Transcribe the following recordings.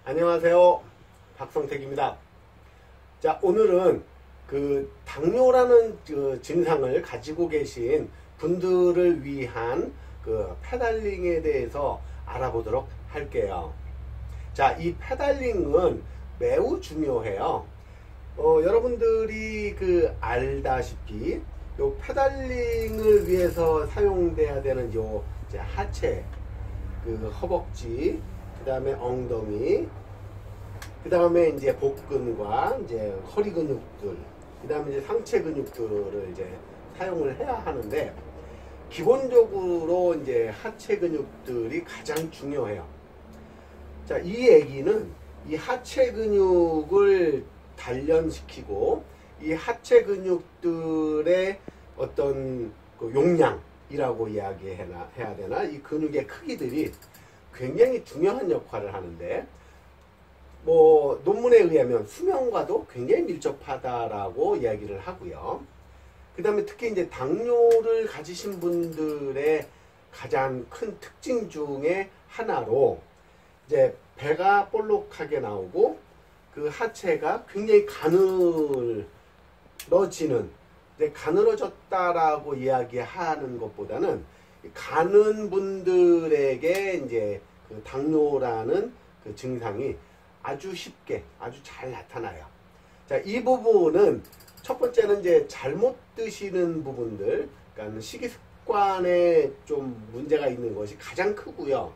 안녕하세요. 박성택입니다. 자, 오늘은 그 당뇨라는 증상을 가지고 계신 분들을 위한 그 페달링에 대해서 알아보도록 할게요. 자, 이 페달링은 매우 중요해요. 여러분들이 알다시피 요 페달링을 위해서 사용돼야 되는 요 이제 하체, 허벅지, 그 다음에 엉덩이, 그 다음에 이제 복근과 이제 허리 근육들, 그 다음에 이제 상체 근육들을 이제 사용을 해야 하는데, 기본적으로 이제 하체 근육들이 가장 중요해요. 자, 이 얘기는 이 하체 근육을 단련시키고 이 하체 근육들의 어떤 용량이라고 이야기해야 되나? 이 근육의 크기들이 굉장히 중요한 역할을 하는데, 논문에 의하면 수면과도 굉장히 밀접하다라고 이야기를 하고요. 그 다음에 특히 이제 당뇨를 가지신 분들의 가장 큰 특징 중에 하나로 이제 배가 볼록하게 나오고 그 하체가 굉장히 가늘어지는, 이제 가늘어졌다라고 이야기하는 것보다는 가는 분들에게 이제 그 당뇨라는 그 증상이 아주 쉽게, 아주 잘 나타나요. 자, 이 부분은 첫 번째는 이제 잘못 드시는 부분들, 그러니까 식이습관에 좀 문제가 있는 것이 가장 크고요.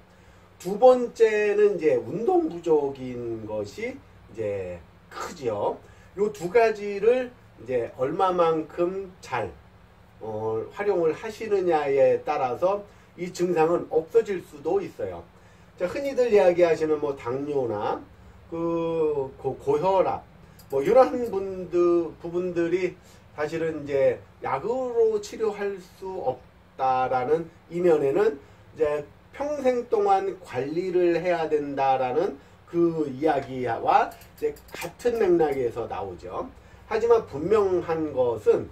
두 번째는 이제 운동 부족인 것이 이제 크죠. 요 두 가지를 이제 얼마만큼 잘 활용을 하시느냐에 따라서 이 증상은 없어질 수도 있어요. 자, 흔히들 이야기하시는 당뇨나 고혈압, 이런 부분들이 사실은 이제 약으로 치료할 수 없다라는 이면에는 이제 평생 동안 관리를 해야 된다라는 그 이야기와 이제 같은 맥락에서 나오죠. 하지만 분명한 것은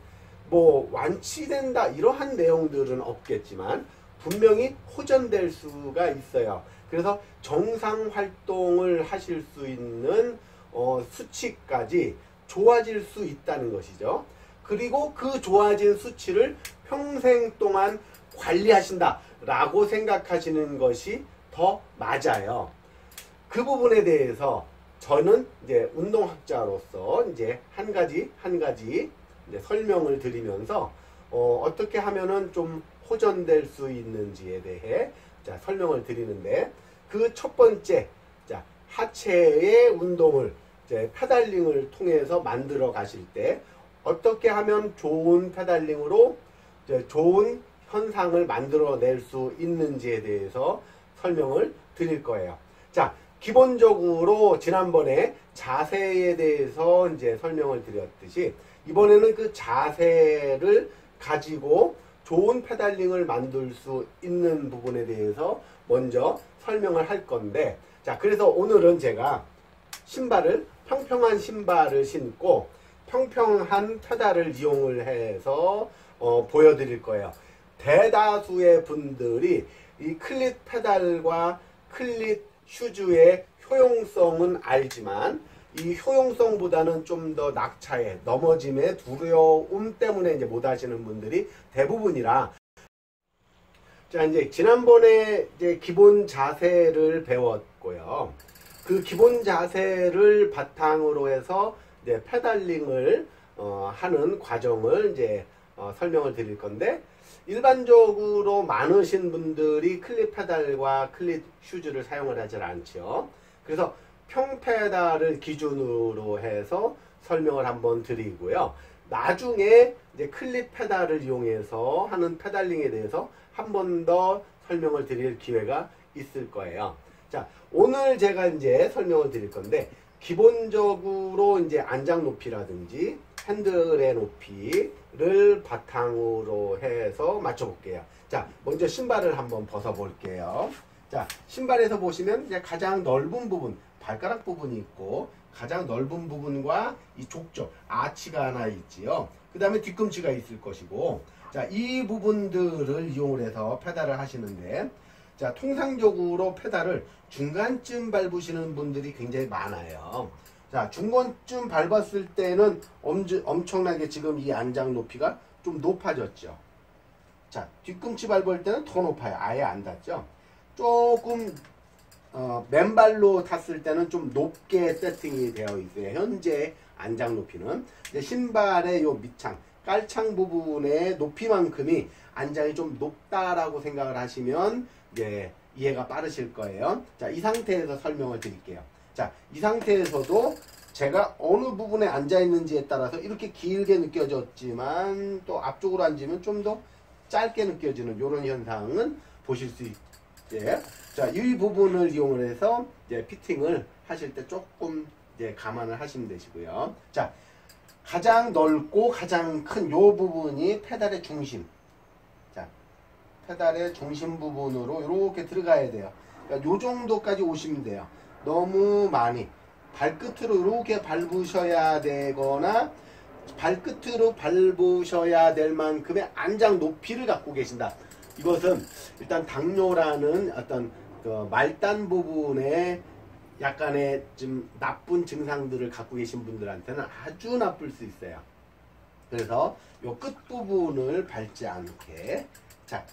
완치된다 이러한 내용들은 없겠지만 분명히 호전될 수가 있어요. 그래서 정상 활동을 하실 수 있는 수치까지 좋아질 수 있다는 것이죠. 그리고 그 좋아진 수치를 평생 동안 관리하신다 라고 생각하시는 것이 더 맞아요. 그 부분에 대해서 저는 이제 운동학자로서 이제 한 가지 이제 설명을 드리면서 어떻게 하면은 좀 호전될 수 있는지에 대해 설명을 드리는데, 그 첫 번째, 하체의 운동을 이제 페달링을 통해서 만들어 가실 때 어떻게 하면 좋은 페달링으로 이제 좋은 현상을 만들어낼 수 있는지에 대해서 설명을 드릴 거예요. 자, 기본적으로 지난번에 자세에 대해서 이제 설명을 드렸듯이 이번에는 그 자세를 가지고 좋은 페달링을 만들 수 있는 부분에 대해서 먼저 설명을 할 건데, 자, 그래서 오늘은 제가 평평한 신발을 신고 평평한 페달을 이용을 해서 보여드릴 거예요. 대다수의 분들이 이 클릿 페달과 클릿 슈즈의 효용성은 알지만 이 효용성보다는 좀 더 낙차에, 넘어짐의 두려움 때문에 이제 못 하시는 분들이 대부분이라, 자, 이제 지난번에 이제 기본 자세를 배웠고요. 그 기본 자세를 바탕으로 해서 이제 페달링을 하는 과정을 이제 설명을 드릴 건데, 일반적으로 많으신 분들이 클릿 페달과 클릿 슈즈를 사용을 하지 않죠. 그래서 평페달을 기준으로 해서 설명을 한번 드리고요. 나중에 이제 클릿 페달을 이용해서 하는 페달링에 대해서 한 번 더 설명을 드릴 기회가 있을 거예요. 자, 오늘 제가 이제 설명을 드릴 건데, 기본적으로 이제 안장 높이라든지 핸들의 높이를 바탕으로 해서 맞춰볼게요. 자, 먼저 신발을 한번 벗어볼게요. 자, 신발에서 보시면 이제 가장 넓은 부분, 발가락 부분이 있고, 가장 넓은 부분과 이 족저, 아치가 하나 있지요. 그 다음에 뒤꿈치가 있을 것이고, 자, 이 부분들을 이용을 해서 페달을 하시는데, 자, 통상적으로 페달을 중간쯤 밟으시는 분들이 굉장히 많아요. 자, 중간쯤 밟았을 때는 엄청나게 지금 이 안장 높이가 좀 높아졌죠. 자, 뒤꿈치 밟을 때는 더 높아요. 아예 안 닿죠. 조금 맨발로 탔을 때는 좀 높게 세팅이 되어 있어요. 현재 안장 높이는. 근데 신발의 요 밑창, 깔창 부분의 높이만큼이 안장이 좀 높다라고 생각을 하시면 이제 이해가 빠르실 거예요. 자, 이 상태에서 설명을 드릴게요. 자, 이 상태에서도 제가 어느 부분에 앉아 있는지에 따라서 이렇게 길게 느껴졌지만 또 앞쪽으로 앉으면 좀 더 짧게 느껴지는 이런 현상은 보실 수 있게. 자, 이 부분을 이용을 해서 이제 피팅을 하실 때 조금 이제 감안을 하시면 되시고요. 자, 가장 넓고 가장 큰 요 부분이 페달의 중심. 자, 페달의 중심 부분으로 이렇게 들어가야 돼요. 그러니까 요 정도까지 오시면 돼요. 너무 많이 발끝으로 이렇게 밟으셔야 되거나 발끝으로 밟으셔야 될 만큼의 안장 높이를 갖고 계신다. 이것은 일단 당뇨라는 어떤 그 말단 부분에 약간의 좀 나쁜 증상들을 갖고 계신 분들한테는 아주 나쁠 수 있어요. 그래서 요 끝부분을 밟지 않게, 자,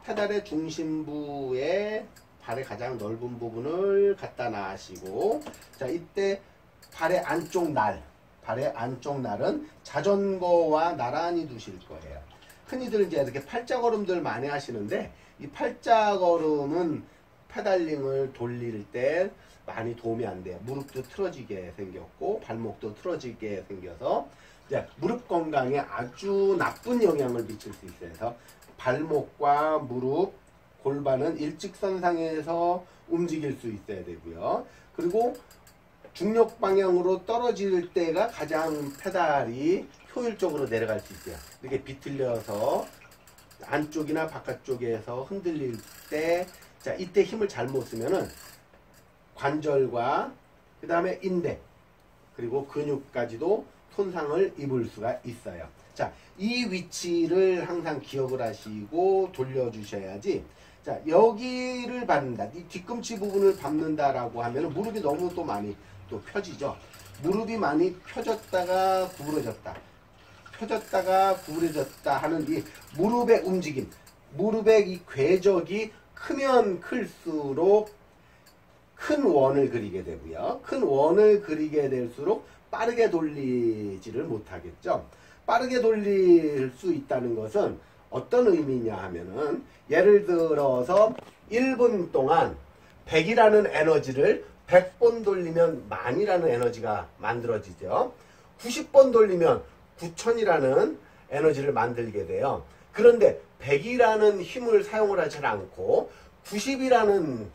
페달의 중심부에 발의 가장 넓은 부분을 갖다 놔시고, 자, 이때 발의 안쪽 날은 자전거와 나란히 두실 거예요. 흔히들 이제 이렇게 팔자걸음들 많이 하시는데, 이 팔자걸음은 페달링을 돌릴 때 많이 도움이 안 돼요. 무릎도 틀어지게 생겼고 발목도 틀어지게 생겨서 이제 무릎 건강에 아주 나쁜 영향을 미칠 수 있어요. 그래서 발목과 무릎, 골반은 일직선상에서 움직일 수 있어야 되고요. 그리고 중력 방향으로 떨어질 때가 가장 페달이 효율적으로 내려갈 수 있어요. 이렇게 비틀려서 안쪽이나 바깥쪽에서 흔들릴 때, 자, 이때 힘을 잘못 쓰면은 관절과 그 다음에 인대 그리고 근육까지도 손상을 입을 수가 있어요. 자, 이 위치를 항상 기억을 하시고 돌려주셔야지. 자, 여기를 밟는다, 이 뒤꿈치 부분을 밟는다라고 하면 무릎이 너무 또 많이 또 펴지죠. 무릎이 많이 펴졌다가 구부러졌다, 펴졌다가 구부러졌다 하는 이 무릎의 움직임, 무릎의 이 궤적이 크면 클수록 큰 원을 그리게 되고요. 큰 원을 그리게 될수록 빠르게 돌리지를 못하겠죠. 빠르게 돌릴 수 있다는 것은 어떤 의미냐 하면은, 예를 들어서 1분 동안 100이라는 에너지를 100번 돌리면 만이라는 에너지가 만들어지죠. 90번 돌리면 9000이라는 에너지를 만들게 돼요. 그런데 100이라는 힘을 사용을 하지 않고 90이라는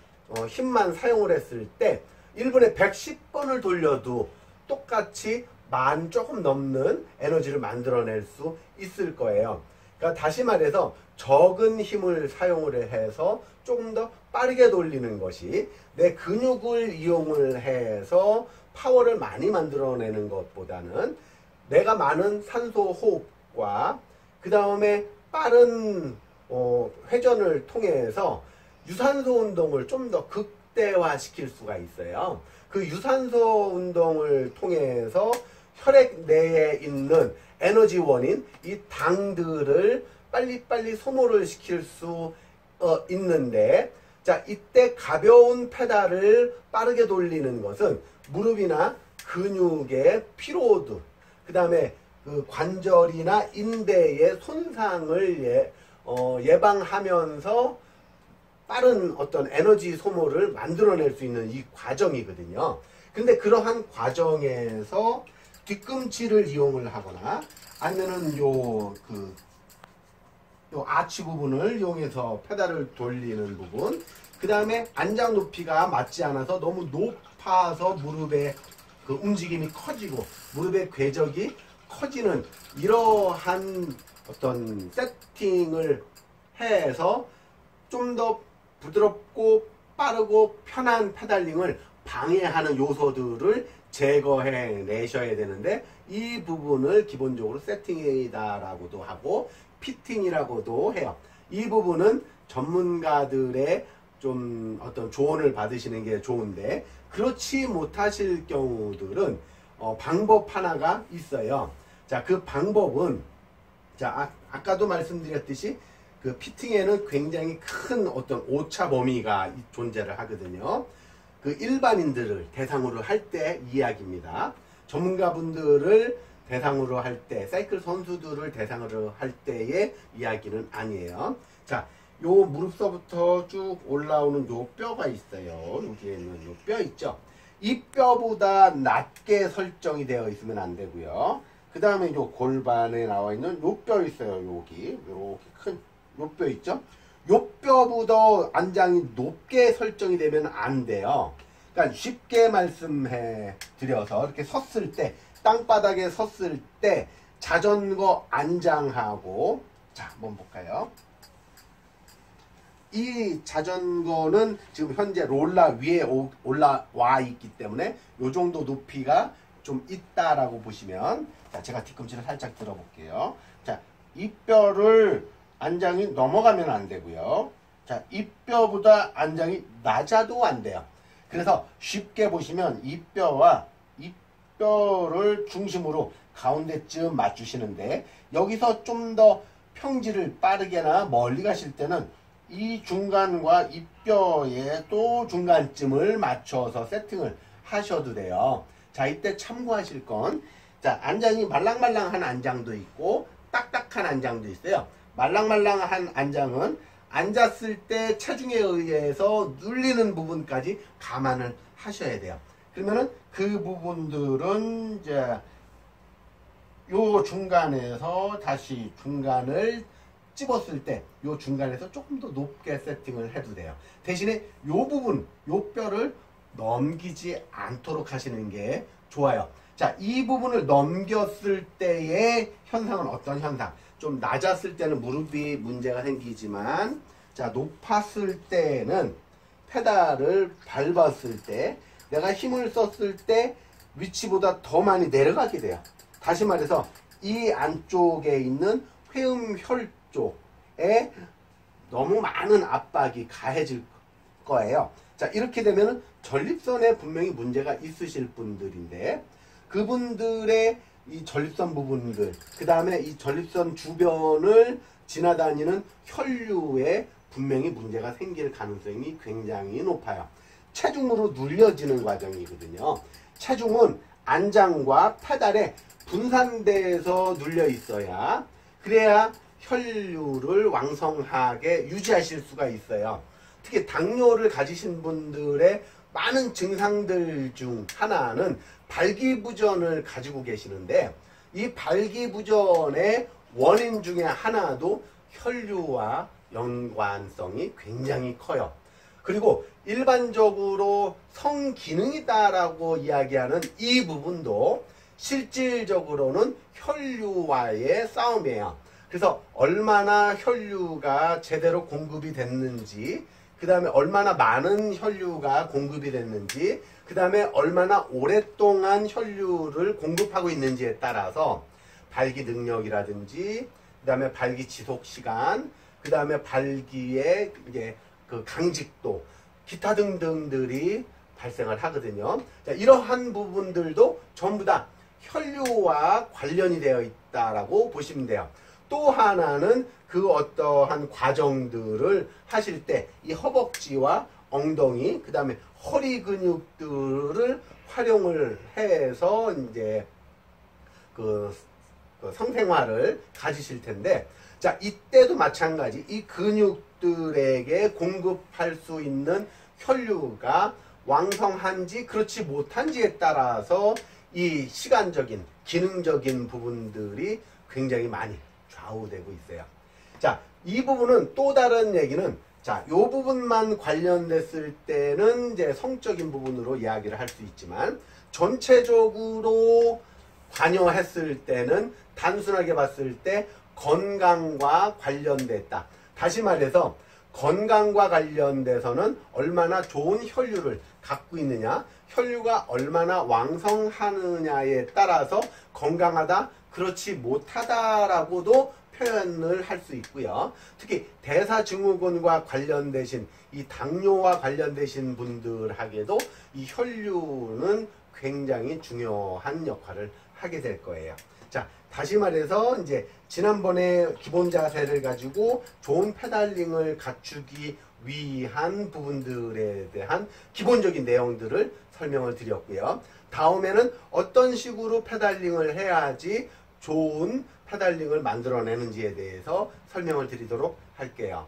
힘만 사용을 했을 때 1분에 110번을 돌려도 똑같이 만 조금 넘는 에너지를 만들어낼 수 있을 거예요. 그러니까 다시 말해서 적은 힘을 사용을 해서 조금 더 빠르게 돌리는 것이 내 근육을 이용을 해서 파워를 많이 만들어내는 것보다는 내가 많은 산소 호흡과 그 다음에 빠른 회전을 통해서 유산소 운동을 좀 더 극대화시킬 수가 있어요. 그 유산소 운동을 통해서 혈액 내에 있는 에너지원인 이 당들을 빨리빨리 소모를 시킬 수 있는데, 자, 이때 가벼운 페달을 빠르게 돌리는 것은 무릎이나 근육의 피로도, 그 다음에 그 관절이나 인대의 손상을 예방하면서 빠른 어떤 에너지 소모를 만들어낼 수 있는 이 과정이거든요. 근데 그러한 과정에서 뒤꿈치를 이용을 하거나 아니면은 요 아치 부분을 이용해서 페달을 돌리는 부분, 그 다음에 안장 높이가 맞지 않아서 너무 높아서 무릎의 그 움직임이 커지고 무릎의 궤적이 커지는 이러한 어떤 세팅을 해서 좀 더 부드럽고 빠르고 편한 페달링을 방해하는 요소들을 제거해 내셔야 되는데, 이 부분을 기본적으로 세팅이다라고도 하고 피팅이라고도 해요. 이 부분은 전문가들의 좀 어떤 조언을 받으시는 게 좋은데, 그렇지 못하실 경우들은 방법 하나가 있어요. 자, 그 방법은, 자, 아까도 말씀드렸듯이 그 피팅에는 굉장히 큰 어떤 오차 범위가 존재를 하거든요. 그 일반인들을 대상으로 할 때 이야기입니다. 전문가분들을 대상으로 할 때, 사이클 선수들을 대상으로 할 때의 이야기는 아니에요. 자, 요 무릎서부터 쭉 올라오는 요 뼈가 있어요. 여기에 있는 요 뼈 있죠. 이 뼈보다 낮게 설정이 되어 있으면 안 되고요. 그 다음에 요 골반에 나와 있는 요 뼈 있어요. 여기 이렇게 큰 요 뼈 있죠. 요 뼈보다 안장이 높게 설정이 되면 안 돼요. 그러니까 쉽게 말씀해 드려서 이렇게 섰을 때, 땅바닥에 섰을 때 자전거 안장하고, 자, 한번 볼까요? 이 자전거는 지금 현재 롤라 위에 올라와 있기 때문에 요 정도 높이가 좀 있다라고 보시면, 자, 제가 뒤꿈치를 살짝 들어볼게요. 자, 이 뼈를 안장이 넘어가면 안 되고요. 자, 이 뼈보다 안장이 낮아도 안 돼요. 그래서 쉽게 보시면 이 뼈와 이 뼈를 중심으로 가운데쯤 맞추시는데, 여기서 좀 더 평지를 빠르게나 멀리 가실 때는 이 중간과 이 뼈의 또 중간쯤을 맞춰서 세팅을 하셔도 돼요. 자, 이때 참고하실 건, 자, 안장이 말랑말랑한 안장도 있고 딱딱한 안장도 있어요. 말랑말랑한 안장은 앉았을 때 체중에 의해서 눌리는 부분까지 감안을 하셔야 돼요. 그러면은 그 부분들은 이제 요 중간에서 다시 중간을 찝었을 때 요 중간에서 조금 더 높게 세팅을 해도 돼요. 대신에 요 부분, 요 뼈를 넘기지 않도록 하시는 게 좋아요. 자, 이 부분을 넘겼을 때의 현상은 어떤 현상? 좀 낮았을 때는 무릎이 문제가 생기지만, 자, 높았을 때는 페달을 밟았을 때 내가 힘을 썼을 때 위치보다 더 많이 내려가게 돼요. 다시 말해서 이 안쪽에 있는 회음혈 쪽에 너무 많은 압박이 가해질 거예요. 자, 이렇게 되면 전립선에 분명히 문제가 있으실 분들인데, 그분들의 이 전립선 부분들, 그 다음에 이 전립선 주변을 지나다니는 혈류에 분명히 문제가 생길 가능성이 굉장히 높아요. 체중으로 눌려지는 과정이거든요. 체중은 안장과 페달에 분산돼서 눌려 있어야, 그래야 혈류를 왕성하게 유지하실 수가 있어요. 특히 당뇨를 가지신 분들의 많은 증상들 중 하나는 발기부전을 가지고 계시는데, 이 발기부전의 원인 중에 하나도 혈류와 연관성이 굉장히 커요. 그리고 일반적으로 성기능이다라고 이야기하는 이 부분도 실질적으로는 혈류와의 싸움이에요. 그래서 얼마나 혈류가 제대로 공급이 됐는지, 그 다음에 얼마나 많은 혈류가 공급이 됐는지, 그 다음에 얼마나 오랫동안 혈류를 공급하고 있는지에 따라서 발기 능력이라든지, 그 다음에 발기 지속 시간, 그 다음에 발기의 이제 그 강직도, 기타 등등들이 발생을 하거든요. 자, 이러한 부분들도 전부 다 혈류와 관련이 되어 있다라고 보시면 돼요. 또 하나는 그 어떠한 과정들을 하실 때 이 허벅지와 엉덩이, 그 다음에 허리 근육들을 활용을 해서 이제 그 성생활을 가지실 텐데, 자, 이때도 마찬가지 이 근육들에게 공급할 수 있는 혈류가 왕성한지 그렇지 못한지에 따라서 이 시간적인 기능적인 부분들이 굉장히 많이 좌우되고 있어요. 자, 이 부분은 또 다른 얘기는, 자, 요 부분만 관련됐을 때는 이제 성적인 부분으로 이야기를 할 수 있지만, 전체적으로 관여했을 때는 단순하게 봤을 때 건강과 관련됐다. 다시 말해서 건강과 관련돼서는 얼마나 좋은 혈류를 갖고 있느냐, 혈류가 얼마나 왕성하느냐에 따라서 건강하다, 그렇지 못하다라고도 표현을 할 수 있고요. 특히 대사증후군과 관련되신 이 당뇨와 관련되신 분들에게도 이 혈류는 굉장히 중요한 역할을 하게 될 거예요. 자, 다시 말해서 이제 지난번에 기본 자세를 가지고 좋은 페달링을 갖추기 위한 부분들에 대한 기본적인 내용들을 설명을 드렸고요. 다음에는 어떤 식으로 페달링을 해야지 좋은 페달링을 만들어내는지에 대해서 설명을 드리도록 할게요.